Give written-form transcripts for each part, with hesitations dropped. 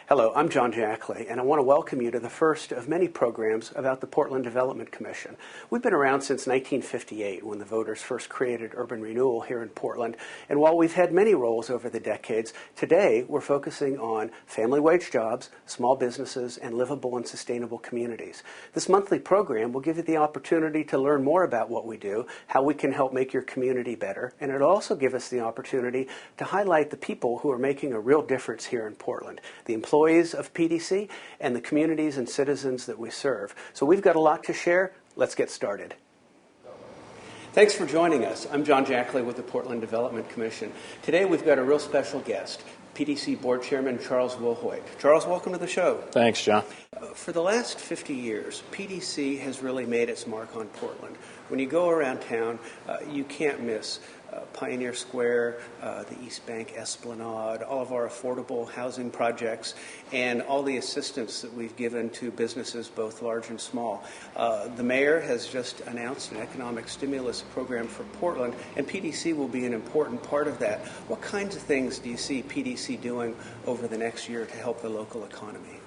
Hello, I'm John Jackley, and I want to welcome you to the first of many programs about the Portland Development Commission. We've been around since 1958, when the voters first created urban renewal here in Portland, and while we've had many roles over the decades, today we're focusing on family wage jobs, small businesses, and livable and sustainable communities. This monthly program will give you the opportunity to learn more about what we do, how we can help make your community better, and it'll also give us the opportunity to highlight the people who are making a real difference here in Portland, the employees of PDC, and the communities and citizens that we serve. So we've got a lot to share. Let's get started. Thanks for joining us. I'm John Jackley with the Portland Development Commission. Today we've got a real special guest, PDC Board Chairman Charles Wilhoit. Charles, welcome to the show. Thanks, John. For the last 50 years, PDC has really made its mark on Portland. When you go around town, you can't miss Pioneer Square, the East Bank Esplanade, all of our affordable housing projects, and all the assistance that we've given to businesses both large and small. The mayor has just announced an economic stimulus program for Portland, and PDC will be an important part of that. What kinds of things do you see PDC doing over the next year to help the local economy?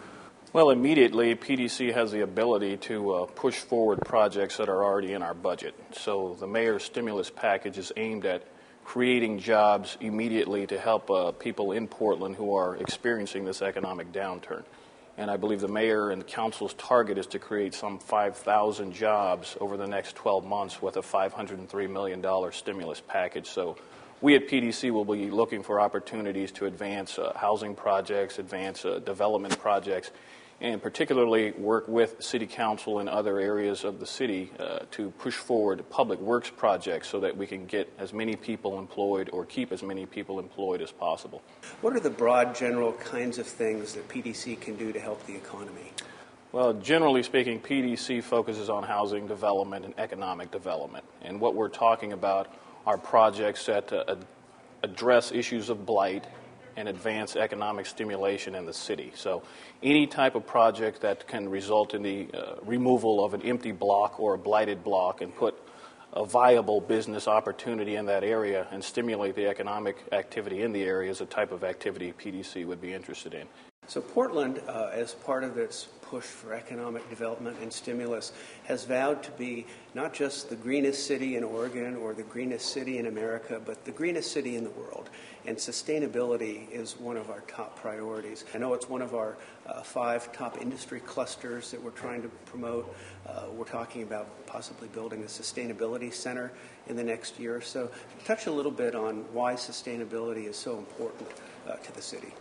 Well, immediately, PDC has the ability to push forward projects that are already in our budget. So the mayor's stimulus package is aimed at creating jobs immediately to help people in Portland who are experiencing this economic downturn. And I believe the mayor and the council's target is to create some 5,000 jobs over the next 12 months with a $503 million stimulus package. So we at PDC will be looking for opportunities to advance housing projects, advance development projects, and particularly work with City Council and other areas of the city to push forward public works projects so that we can get as many people employed or keep as many people employed as possible. What are the broad, general kinds of things that PDC can do to help the economy? Well, generally speaking, PDC focuses on housing development and economic development. And what we're talking about are projects that address issues of blight and advance economic stimulation in the city. So any type of project that can result in the removal of an empty block or a blighted block and put a viable business opportunity in that area and stimulate the economic activity in the area is a type of activity PDC would be interested in. So Portland, as part of its push for economic development and stimulus, has vowed to be not just the greenest city in Oregon or the greenest city in America, but the greenest city in the world. And sustainability is one of our top priorities. I know it's one of our 5 top industry clusters that we're trying to promote. We're talking about possibly building a sustainability center in the next year or so. Touch a little bit on why sustainability is so important to the city.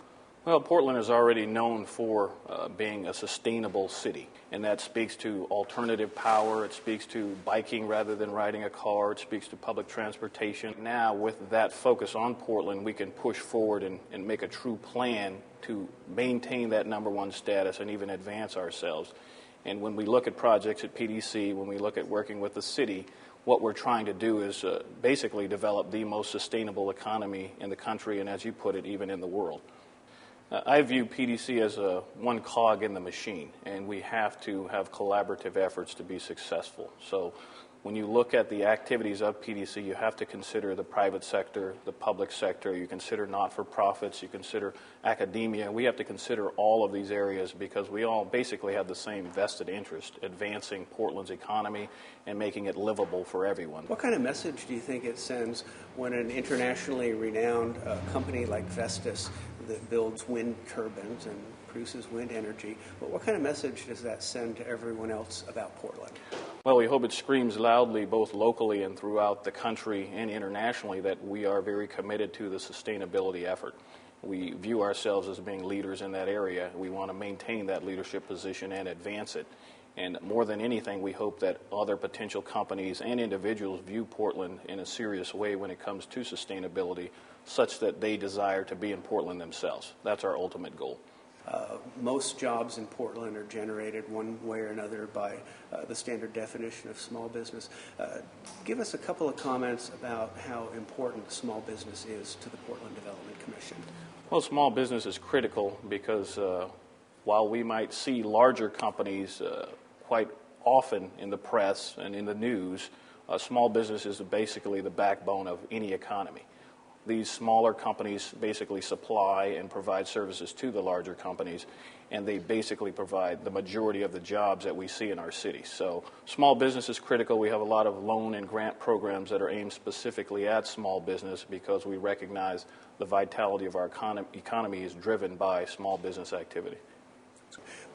Well, Portland is already known for being a sustainable city, and that speaks to alternative power, it speaks to biking rather than riding a car, it speaks to public transportation. Now, with that focus on Portland, we can push forward and make a true plan to maintain that #1 status and even advance ourselves. And when we look at projects at PDC, when we look at working with the city, what we're trying to do is basically develop the most sustainable economy in the country, and as you put it, even in the world. I view PDC as one cog in the machine, and we have to have collaborative efforts to be successful. So when you look at the activities of PDC, you have to consider the private sector, the public sector, you consider not-for-profits, you consider academia. We have to consider all of these areas because we all basically have the same vested interest, advancing Portland's economy and making it livable for everyone. What kind of message do you think it sends when an internationally renowned company like Vestas that builds wind turbines and produces wind energy, but what kind of message does that send to everyone else about Portland? Well, we hope it screams loudly both locally and throughout the country and internationally that we are very committed to the sustainability effort. We view ourselves as being leaders in that area. We want to maintain that leadership position and advance it. And more than anything, we hope that other potential companies and individuals view Portland in a serious way when it comes to sustainability, such that they desire to be in Portland themselves. That's our ultimate goal. Most jobs in Portland are generated one way or another by the standard definition of small business. Give us a couple of comments about how important small business is to the Portland Development Commission. Well, small business is critical because while we might see larger companies quite often in the press and in the news, small business is basically the backbone of any economy. these smaller companies basically supply and provide services to the larger companies, and they basically provide the majority of the jobs that we see in our city. So small business is critical. We have a lot of loan and grant programs that are aimed specifically at small business because we recognize the vitality of our economy is driven by small business activity.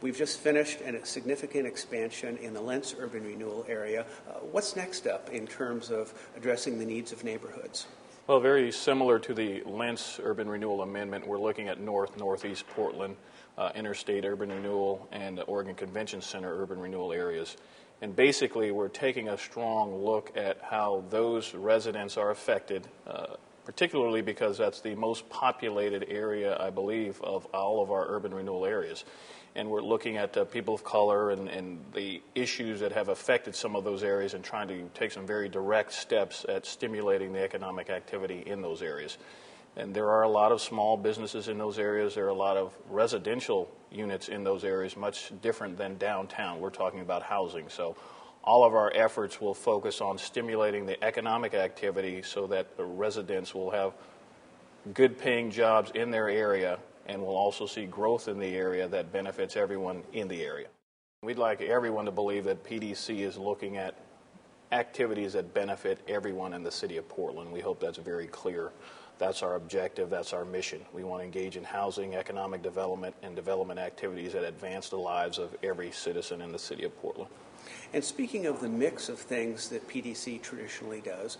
We've just finished a significant expansion in the Lentz urban renewal area. What's next up in terms of addressing the needs of neighborhoods? Well, very similar to the Lentz urban renewal amendment, we're looking at Northeast Portland, Interstate urban renewal, and Oregon Convention Center urban renewal areas. And basically, we're taking a strong look at how those residents are affected, particularly because that's the most populated area, I believe, of all of our urban renewal areas. And we're looking at people of color and the issues that have affected some of those areas and trying to take some very direct steps at stimulating the economic activity in those areas. And there are a lot of small businesses in those areas. There are a lot of residential units in those areas, much different than downtown. We're talking about housing. So all of our efforts will focus on stimulating the economic activity so that the residents will have good paying jobs in their area, and we'll also see growth in the area that benefits everyone in the area. We'd like everyone to believe that PDC is looking at activities that benefit everyone in the city of Portland. We hope that's very clear. That's our objective. That's our mission. We want to engage in housing, economic development, and development activities that advance the lives of every citizen in the city of Portland. And speaking of the mix of things that PDC traditionally does,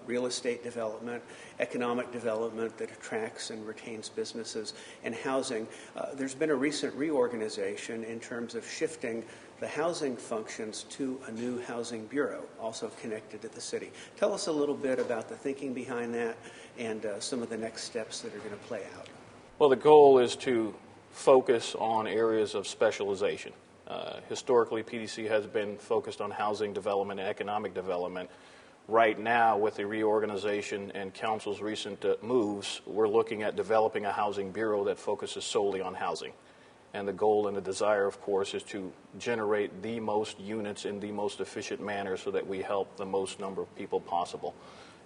real estate development, economic development that attracts and retains businesses, and housing, there's been a recent reorganization in terms of shifting the housing functions to a new housing bureau, also connected to the city. Tell us a little bit about the thinking behind that and some of the next steps that are going to play out. Well, the goal is to focus on areas of specialization. Historically, PDC has been focused on housing development and economic development. Right now, with the reorganization and council's recent moves, we're looking at developing a housing bureau that focuses solely on housing. And the goal and the desire, of course, is to generate the most units in the most efficient manner so that we help the most number of people possible.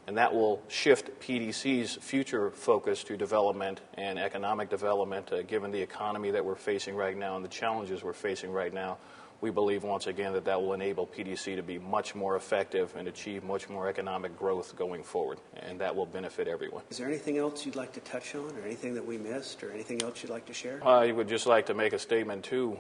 And that will shift PDC's future focus to development and economic development, given the economy that we're facing right now and the challenges we're facing right now. We believe, once again, that will enable PDC to be much more effective and achieve much more economic growth going forward, and that will benefit everyone. Is there anything else you'd like to touch on, or anything that we missed, or anything else you'd like to share? I would just like to make a statement to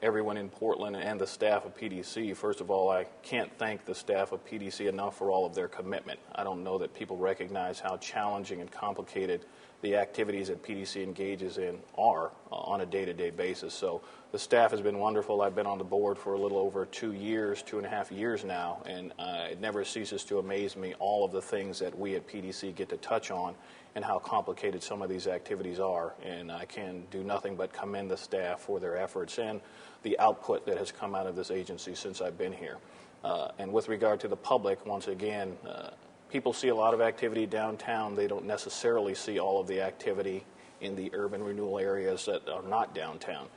everyone in Portland and the staff of PDC. First of all, I can't thank the staff of PDC enough for all of their commitment. I don't know that people recognize how challenging and complicated the activities that PDC engages in are on a day-to-day basis. So the staff has been wonderful. I've been on the board for a little over 2.5 years now, and it never ceases to amaze me all of the things that we at PDC get to touch on and how complicated some of these activities are. And I can do nothing but commend the staff for their efforts and the output that has come out of this agency since I've been here. And with regard to the public, once again, people see a lot of activity downtown. They don't necessarily see all of the activity in the urban renewal areas that are not downtown.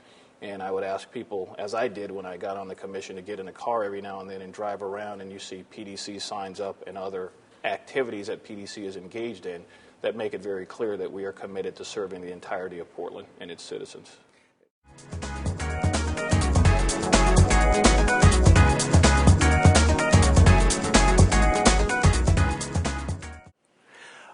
And I would ask people, as I did when I got on the commission, to get in a car every now and then and drive around, and you see PDC signs up and other activities that PDC is engaged in that make it very clear that we are committed to serving the entirety of Portland and its citizens.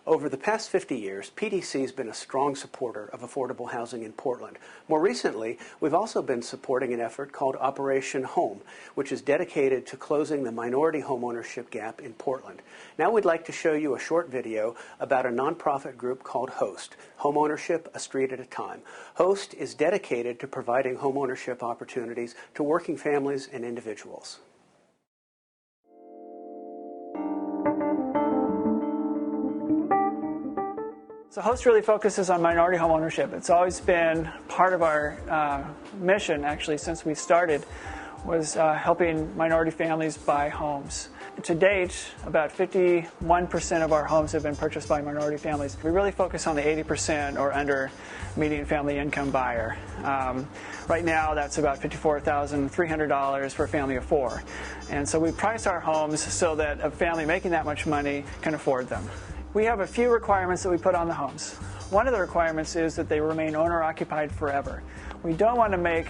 Over the past 50 years, PDC has been a strong supporter of affordable housing in Portland. More recently, we've also been supporting an effort called Operation Home, which is dedicated to closing the minority homeownership gap in Portland. Now we'd like to show you a short video about a nonprofit group called HOST, Homeownership a Street at a Time. HOST is dedicated to providing homeownership opportunities to working families and individuals. So HOST really focuses on minority homeownership. It's always been part of our mission, actually, since we started. was helping minority families buy homes. To date, about 51% of our homes have been purchased by minority families. We really focus on the 80% or under median family income buyer. Right now, that's about $54,300 for a family of four. And so we price our homes so that a family making that much money can afford them. We have a few requirements that we put on the homes. One of the requirements is that they remain owner-occupied forever. We don't want to make,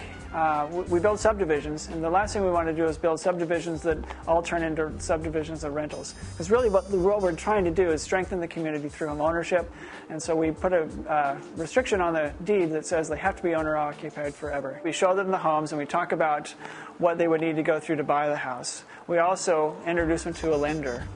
we build subdivisions, and the last thing we want to do is build subdivisions that all turn into subdivisions of rentals. Because really what we're trying to do is strengthen the community through home ownership, and so we put a restriction on the deed that says they have to be owner-occupied forever. We show them the homes, and we talk about what they would need to go through to buy the house. We also introduce them to a lender,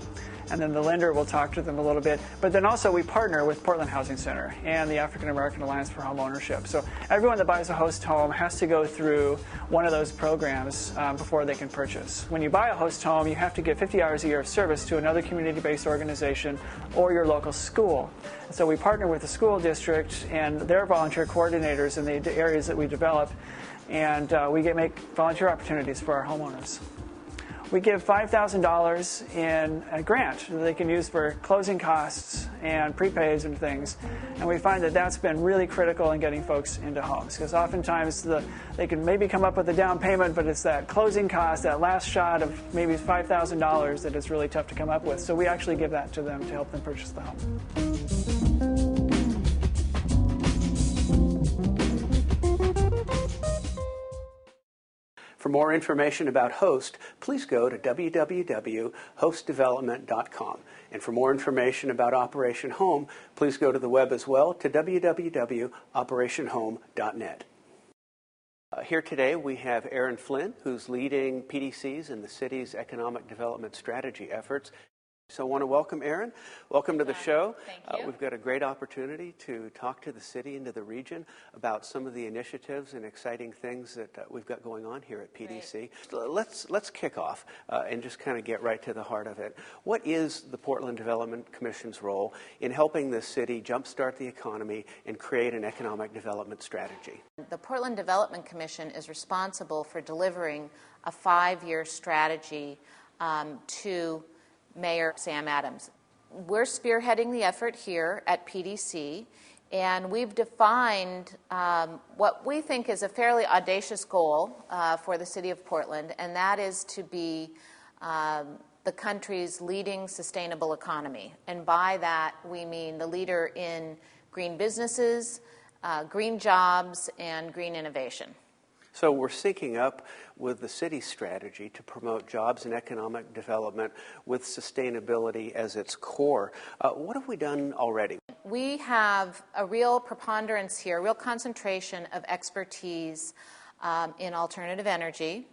and then the lender will talk to them a little bit. But then also we partner with Portland Housing Center and the African American Alliance for Home Ownership. So everyone that buys a host home has to go through one of those programs before they can purchase. When you buy a host home, you have to give 50 hours a year of service to another community-based organization or your local school. So we partner with the school district and their volunteer coordinators in the areas that we develop, and we make volunteer opportunities for our homeowners. We give $5,000 in a grant that they can use for closing costs and prepaids and things. And we find that that's been really critical in getting folks into homes, because oftentimes they can maybe come up with a down payment, but it's that closing cost, that last shot of maybe $5,000 that is really tough to come up with. So we actually give that to them to help them purchase the home. For more information about Host, please go to www.hostdevelopment.com. And for more information about Operation Home, please go to the web as well to www.operationhome.net. Here today we have Aaron Flynn, who's leading PDC's and the city's economic development strategy efforts. So I want to welcome Aaron. Welcome to the show. Thank you. We've got a great opportunity to talk to the city and to the region about some of the initiatives and exciting things that we've got going on here at PDC. Right. Let's kick off and just kind of get right to the heart of it. What is the Portland Development Commission's role in helping the city jumpstart the economy and create an economic development strategy? The Portland Development Commission is responsible for delivering a 5-year strategy to Mayor Sam Adams. We're spearheading the effort here at PDC, and we've defined what we think is a fairly audacious goal for the city of Portland, and that is to be the country's leading sustainable economy. And by that, we mean the leader in green businesses, green jobs, and green innovation. So we're syncing up with the city's strategy to promote jobs and economic development with sustainability as its core. What have we done already? We have a real preponderance here, a real concentration of expertise in alternative energy,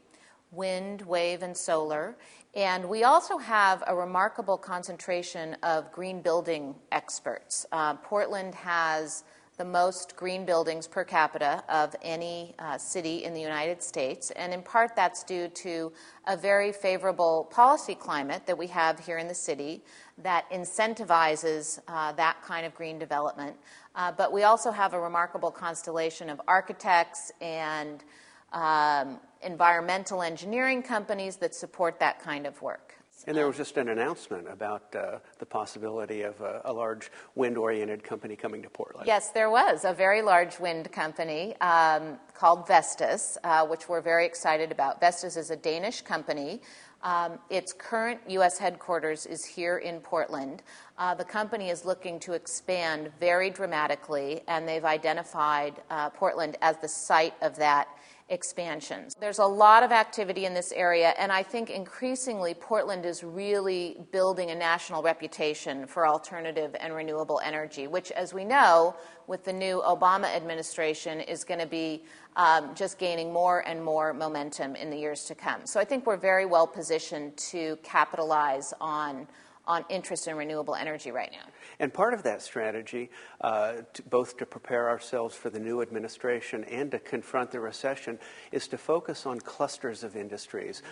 wind, wave, and solar. And we also have a remarkable concentration of green building experts. Portland has the most green buildings per capita of any city in the United States. And in part, that's due to a very favorable policy climate that we have here in the city that incentivizes that kind of green development. But we also have a remarkable constellation of architects and environmental engineering companies that support that kind of work. And there was just an announcement about the possibility of a large wind-oriented company coming to Portland. Yes, there was a very large wind company called Vestas, which we're very excited about. Vestas is a Danish company. Its current U.S. headquarters is here in Portland. The company is looking to expand very dramatically, and they've identified Portland as the site of that expansions. There's a lot of activity in this area, and I think increasingly Portland is really building a national reputation for alternative and renewable energy, which, as we know, with the new Obama administration is going to be just gaining more and more momentum in the years to come. So I think we're very well positioned to capitalize on interest in renewable energy right now. And part of that strategy, both to prepare ourselves for the new administration and to confront the recession, is to focus on clusters of industries.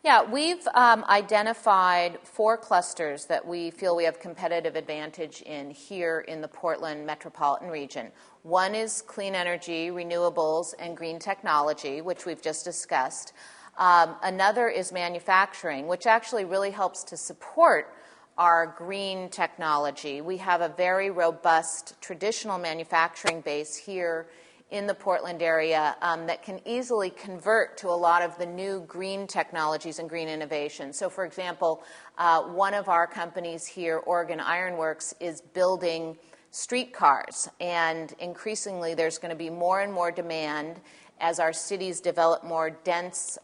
Yeah, we've identified 4 clusters that we feel we have competitive advantage in here in the Portland metropolitan region. One is clean energy, renewables, and green technology, which we've just discussed. Another is manufacturing, which actually really helps to support our green technology. We have a very robust traditional manufacturing base here in the Portland area that can easily convert to a lot of the new green technologies and green innovations. So, for example, one of our companies here, Oregon Iron Works, is building streetcars, and increasingly there's going to be more and more demand as our cities develop more dense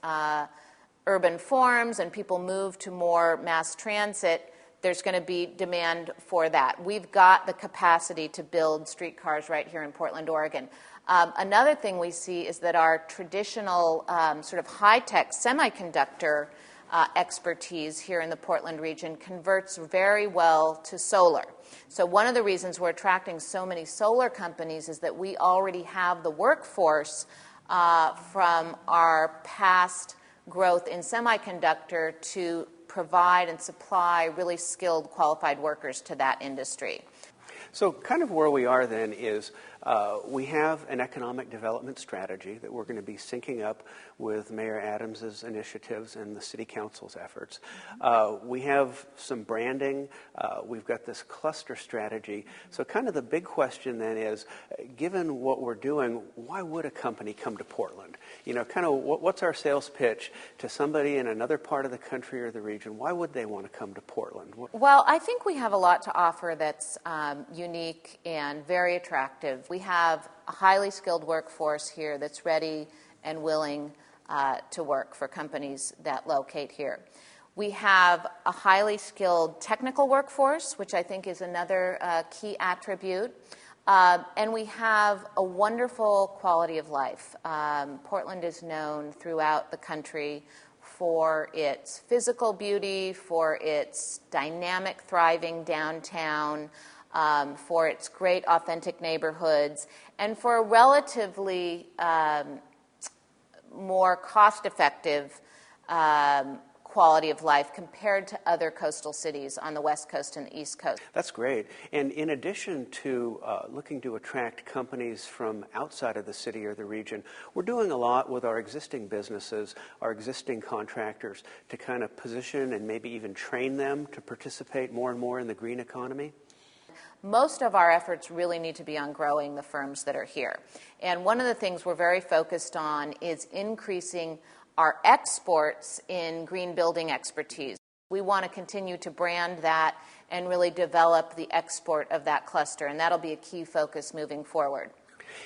urban forms and people move to more mass transit. There's going to be demand for that. We've got the capacity to build streetcars right here in Portland, Oregon. Another thing we see is that our traditional sort of high-tech semiconductor expertise here in the Portland region converts very well to solar. So one of the reasons we're attracting so many solar companies is that we already have the workforce from our past growth in semiconductor to provide and supply really skilled, qualified workers to that industry. So kind of where we are then is we have an economic development strategy that we're going to be syncing up with Mayor Adams's initiatives and the City Council's efforts. We have some branding. We've got this cluster strategy. So kind of the big question then is, given what we're doing, why would a company come to Portland? You know, kind of what's our sales pitch to somebody in another part of the country or the region? Why would they want to come to Portland? Well, I think we have a lot to offer that's unique and very attractive. We have a highly skilled workforce here that's ready and willing to work for companies that locate here. We have a highly skilled technical workforce, which I think is another key attribute. And we have a wonderful quality of life. Portland is known throughout the country for its physical beauty, for its dynamic, thriving downtown, for its great, authentic neighborhoods, and for a relatively more cost-effective quality of life compared to other coastal cities on the West Coast and the East Coast. That's great. And in addition to looking to attract companies from outside of the city or the region, we're doing a lot with our existing businesses, our existing contractors, to kind of position and maybe even train them to participate more and more in the green economy. Most of our efforts really need to be on growing the firms that are here. And one of the things we're very focused on is increasing our exports in green building expertise. We want to continue to brand that and really develop the export of that cluster, and that'll be a key focus moving forward.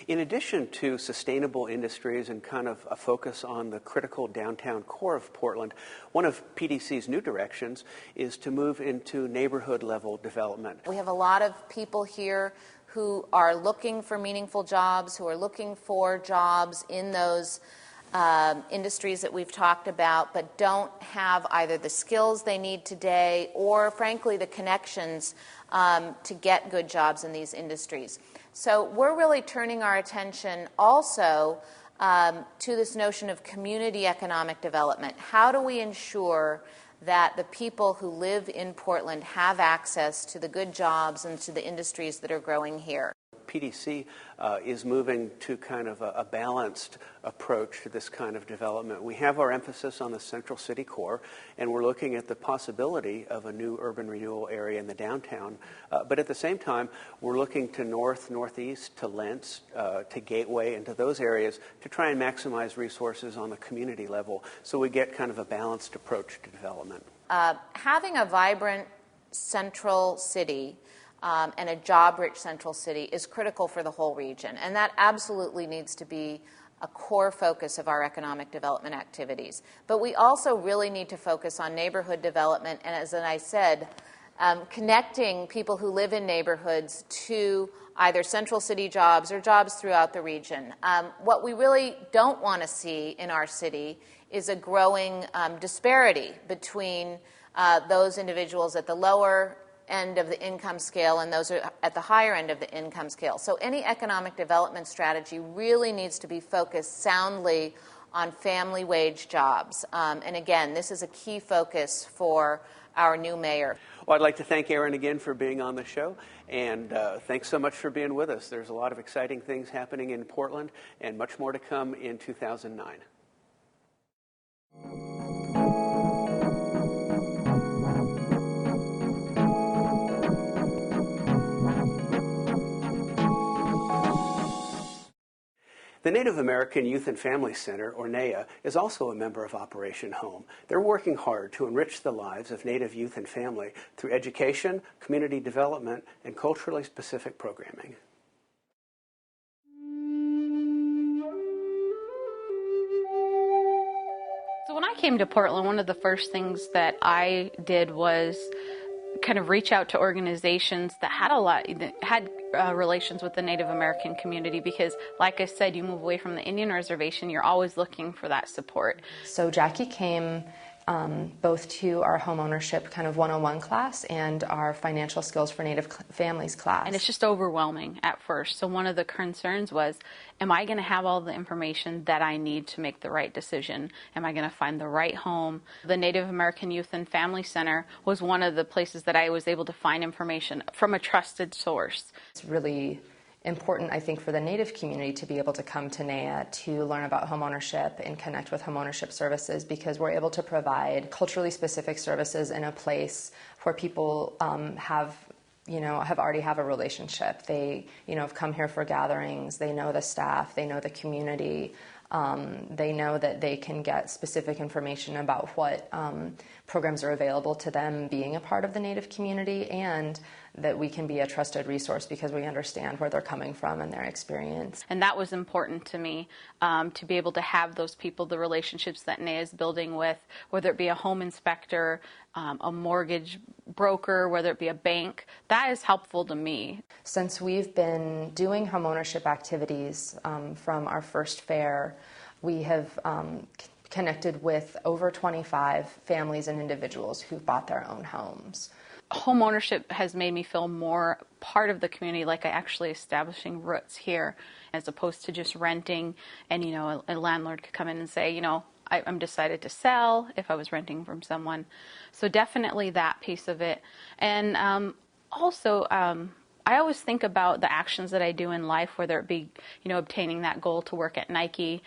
In addition to sustainable industries and kind of a focus on the critical downtown core of Portland, one of PDC's new directions is to move into neighborhood-level development. We have a lot of people here who are looking for meaningful jobs, who are looking for jobs in those industries that we've talked about, but don't have either the skills they need today or, frankly, the connections to get good jobs in these industries. So we're really turning our attention also to this notion of community economic development. How do we ensure that the people who live in Portland have access to the good jobs and to the industries that are growing here? PDC is moving to kind of a balanced approach to this kind of development. We have our emphasis on the central city core, and we're looking at the possibility of a new urban renewal area in the downtown. But at the same time, we're looking to north, northeast, to Lentz, to Gateway, and to those areas to try and maximize resources on the community level so we get kind of a balanced approach to development. Having a vibrant central city and a job-rich central city is critical for the whole region, and that absolutely needs to be a core focus of our economic development activities. But we also really need to focus on neighborhood development, and as I said, connecting people who live in neighborhoods to either central city jobs or jobs throughout the region. What we really don't want to see in our city is a growing disparity between those individuals at the lower end of the income scale and those are at the higher end of the income scale. So any economic development strategy really needs to be focused soundly on family wage jobs. And again, this is a key focus for our new mayor. Well, I'd like to thank Erin again for being on the show, and thanks so much for being with us. There's a lot of exciting things happening in Portland and much more to come in 2009. The Native American Youth and Family Center, or NAYA, is also a member of Operation Home. They're working hard to enrich the lives of Native youth and family through education, community development, and culturally specific programming. So when I came to Portland, one of the first things that I did was kind of reach out to organizations that had relations with the Native American community, because like I said, you move away from the Indian reservation, you're always looking for that support. So Jackie came both to our homeownership kind of 101 class and our financial skills for Native families class. And it's just overwhelming at first. So one of the concerns was, am I going to have all the information that I need to make the right decision? Am I going to find the right home? The Native American Youth and Family Center was one of the places that I was able to find information from a trusted source. It's really important, I think, for the Native community to be able to come to NAYA to learn about homeownership and connect with homeownership services, because we're able to provide culturally specific services in a place where people have already have a relationship. They, have come here for gatherings. They know the staff. They know the community. They know that they can get specific information about what programs are available to them being a part of the Native community, and that we can be a trusted resource because we understand where they're coming from and their experience. And that was important to me, to be able to have those people, the relationships that NAYA is building with, whether it be a home inspector, a mortgage broker, whether it be a bank. That is helpful to me. Since we've been doing homeownership activities from our first fair, we have connected with over 25 families and individuals who've bought their own homes. Home ownership has made me feel more part of the community, like I actually establishing roots here, as opposed to just renting. And, a landlord could come in and say, I'm decided to sell if I was renting from someone. So definitely that piece of it. And also, I always think about the actions that I do in life, whether it be, obtaining that goal to work at Nike,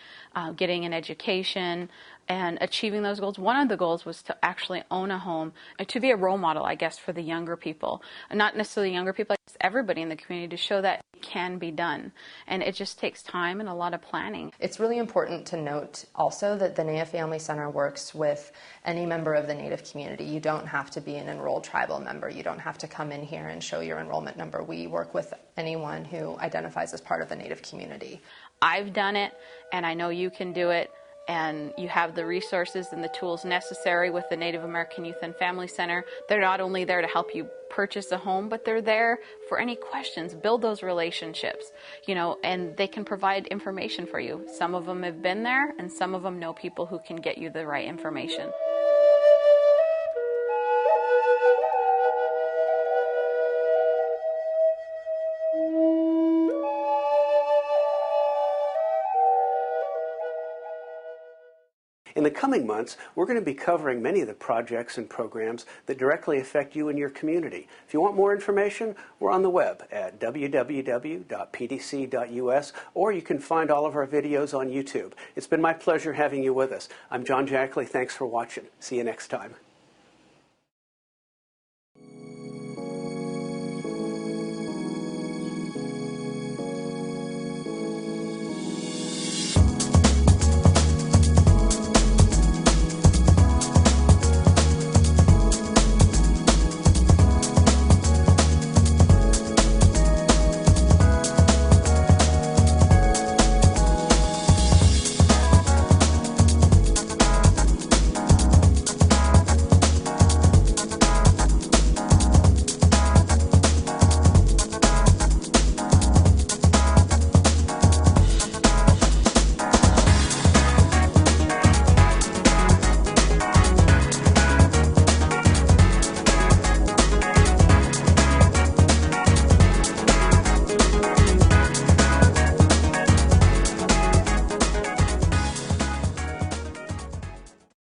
getting an education, and achieving those goals. One of the goals was to actually own a home, to be a role model, I guess, for the younger people. Not necessarily younger people, it's everybody in the community, to show that it can be done. And it just takes time and a lot of planning. It's really important to note also that the NAYA Family Center works with any member of the Native community. You don't have to be an enrolled tribal member. You don't have to come in here and show your enrollment number. We work with anyone who identifies as part of the Native community. I've done it, and I know you can do it. And you have the resources and the tools necessary with the Native American Youth and Family Center. They're not only there to help you purchase a home, but they're there for any questions, build those relationships, and they can provide information for you. Some of them have been there, and some of them know people who can get you the right information. In the coming months, we're going to be covering many of the projects and programs that directly affect you and your community. If you want more information, we're on the web at www.pdc.us, or you can find all of our videos on YouTube. It's been my pleasure having you with us. I'm John Jackley. Thanks for watching. See you next time.